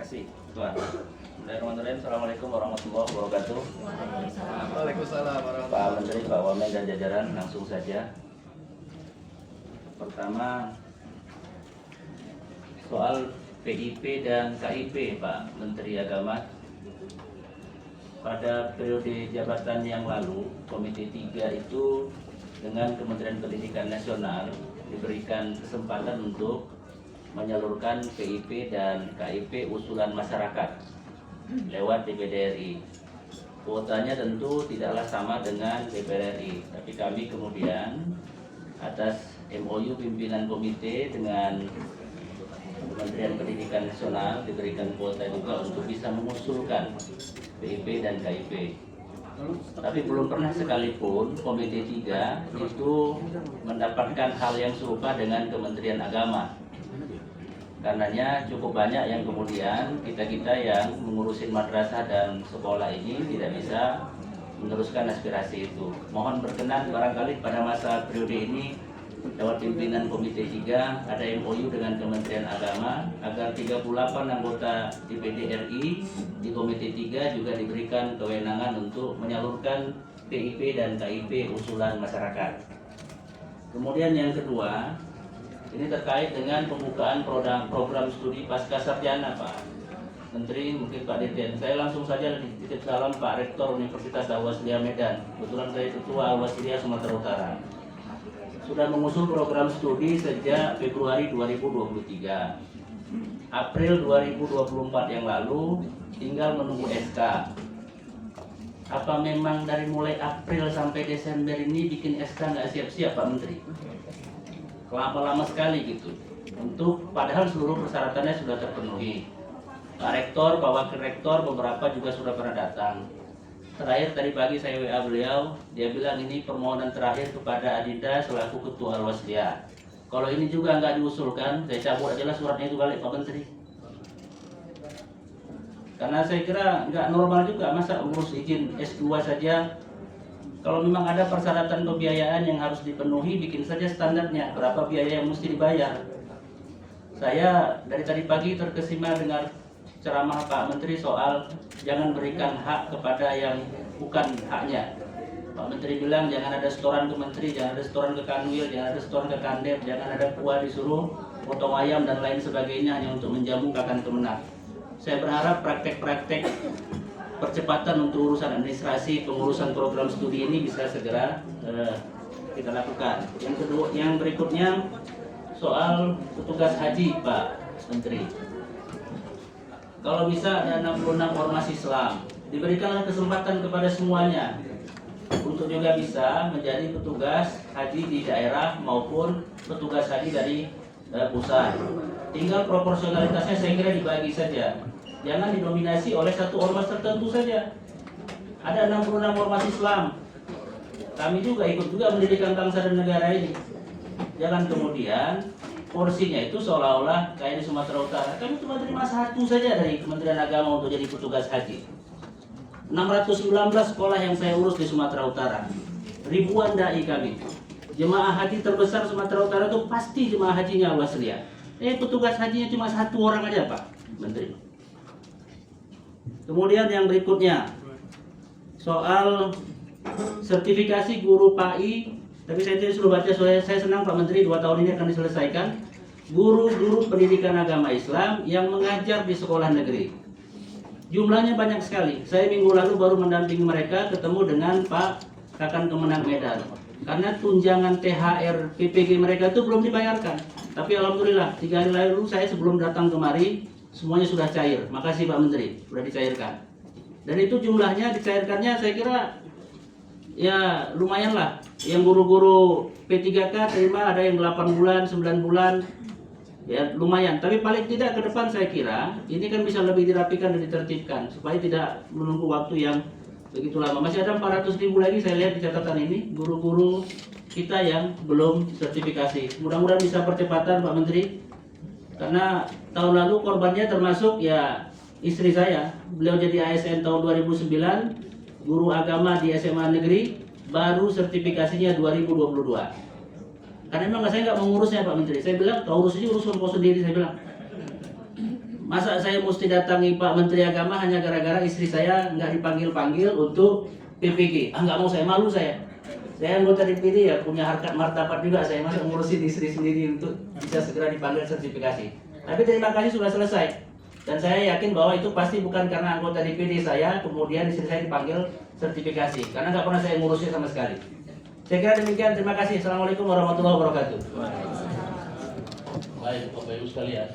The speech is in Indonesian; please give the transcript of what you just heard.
kasih Tuhan. Bismillahirrahmanirrahim. Assalamualaikum warahmatullahi wabarakatuh. Waalaikumsalam warahmatullahi Pak Menteri, Pak Wamen dan jajaran, langsung saja. Pertama, soal PIP dan KIP, Pak Menteri Agama. Pada periode jabatan yang lalu, Komite 3 itu dengan Kementerian Pendidikan Nasional diberikan kesempatan untuk menyalurkan PIP dan KIP usulan masyarakat lewat DPD RI. Kuotanya tentu tidaklah sama dengan DPR RI, tapi kami kemudian atas MOU pimpinan komite dengan Kementerian Pendidikan Nasional diberikan kuota juga untuk bisa mengusulkan PIP dan KIP. Tapi belum pernah sekalipun Komite 3 itu mendapatkan hal yang serupa dengan Kementerian Agama. Karenanya cukup banyak yang kemudian kita-kita yang mengurusin madrasah dan sekolah ini tidak bisa meneruskan aspirasi itu. Mohon berkenan barangkali pada masa periode ini lewat pimpinan Komite 3 ada MOU dengan Kementerian Agama agar 38 anggota DPD RI di Komite 3 juga diberikan kewenangan untuk menyalurkan PIP dan KIP usulan masyarakat. Kemudian yang kedua, ini terkait dengan pembukaan program studi pasca sarjana, Pak Menteri, mungkin Pak Dirjen. Saya langsung saja titip salam Pak Rektor Universitas Al-Wasliyah Medan. Kebetulan saya Ketua Al-Wasliyah Sumatera Utara. Sudah mengusul program studi sejak Februari 2023. April 2024 yang lalu tinggal menunggu SK. Apa memang dari mulai April sampai Desember ini bikin SK nggak siap-siap, Pak Menteri? Lama-lama sekali gitu. Padahal seluruh persyaratannya sudah terpenuhi. Pak Rektor, Pak Wakil Rektor, beberapa juga sudah pernah datang. Terakhir tadi pagi saya WA beliau, dia bilang ini permohonan terakhir kepada Adinda selaku Ketua Al-Wasliyah. Kalau ini juga nggak diusulkan, saya cabut aja lah suratnya itu balik Pak Menteri. Karena saya kira nggak normal juga, masa urus izin S2 saja. Kalau memang ada persyaratan pembiayaan yang harus dipenuhi, bikin saja standarnya, berapa biaya yang mesti dibayar. Saya dari tadi pagi terkesima dengar ceramah Pak Menteri soal jangan berikan hak kepada yang bukan haknya. Pak Menteri bilang jangan ada setoran ke Menteri, jangan ada setoran ke Kanwil, jangan ada setoran ke Kandep, jangan ada kuah disuruh potong ayam dan lain sebagainya hanya untuk menjamu kakan kemenang. Saya berharap praktek-praktek percepatan untuk urusan administrasi pengurusan program studi ini bisa segera kita lakukan. Yang berikutnya soal petugas haji, Pak Menteri. Kalau bisa ada 66 ormas Islam, diberikanlah kesempatan kepada semuanya untuk juga bisa menjadi petugas haji di daerah maupun petugas haji dari pusat. Tinggal proporsionalitasnya saya kira dibagi saja. Jangan didominasi oleh satu ormas tertentu saja. Ada 66 ormas Islam. Kami juga ikut juga mendirikan bangsa dan negara ini. Jangan kemudian porsinya itu seolah-olah kayak di Sumatera Utara. Kami cuma terima satu saja dari Kementerian Agama untuk jadi petugas haji. 619 sekolah yang saya urus di Sumatera Utara. Ribuan dai kami. Jemaah haji terbesar Sumatera Utara itu pasti jemaah hajinya Al-Wasliyah. Petugas hajinya cuma satu orang aja, Pak Menteri. Kemudian yang berikutnya soal sertifikasi guru PAI. Tapi saya tidak sudah baca, saya senang Pak Menteri 2 tahun ini akan diselesaikan. Guru-guru pendidikan agama Islam yang mengajar di sekolah negeri. Jumlahnya banyak sekali. Saya minggu lalu baru mendampingi mereka ketemu dengan Pak Kakan Kemenang Medan. Karena tunjangan THR PPG mereka itu belum dibayarkan. Tapi alhamdulillah 3 hari lalu saya sebelum datang kemari semuanya sudah cair. Makasih Pak Menteri, sudah dicairkan. Dan itu jumlahnya dicairkannya saya kira ya lumayan lah. Yang guru-guru P3K terima ada yang 8 bulan, 9 bulan. Ya lumayan, tapi paling tidak ke depan saya kira ini kan bisa lebih dirapikan dan ditertibkan supaya tidak menunggu waktu yang begitu lama. Masih ada 400.000 lagi saya lihat di catatan ini guru-guru kita yang belum sertifikasi. Mudah-mudahan bisa percepatan Pak Menteri. Karena tahun lalu korbannya termasuk ya istri saya. Beliau jadi ASN tahun 2009, guru agama di SMA negeri, baru sertifikasinya 2022. Karena memang saya nggak mengurusnya Pak Menteri. Saya bilang, kau urus aja urusan kau sendiri. Saya bilang, Masa saya mesti datangi Pak Menteri Agama hanya gara-gara istri saya nggak dipanggil-panggil untuk PPG? Nggak mau, saya malu saya. Saya anggota DPD ya, punya harkat martabat juga saya, masa ngurusin istri sendiri untuk bisa segera dipanggil sertifikasi. Tapi terima kasih sudah selesai. Dan saya yakin bahwa itu pasti bukan karena anggota DPD saya, kemudian istri saya dipanggil sertifikasi. Karena nggak pernah saya ngurusnya sama sekali. Saya kira demikian, terima kasih. Assalamualaikum warahmatullahi wabarakatuh. Baik, Bapak Ibu sekalian.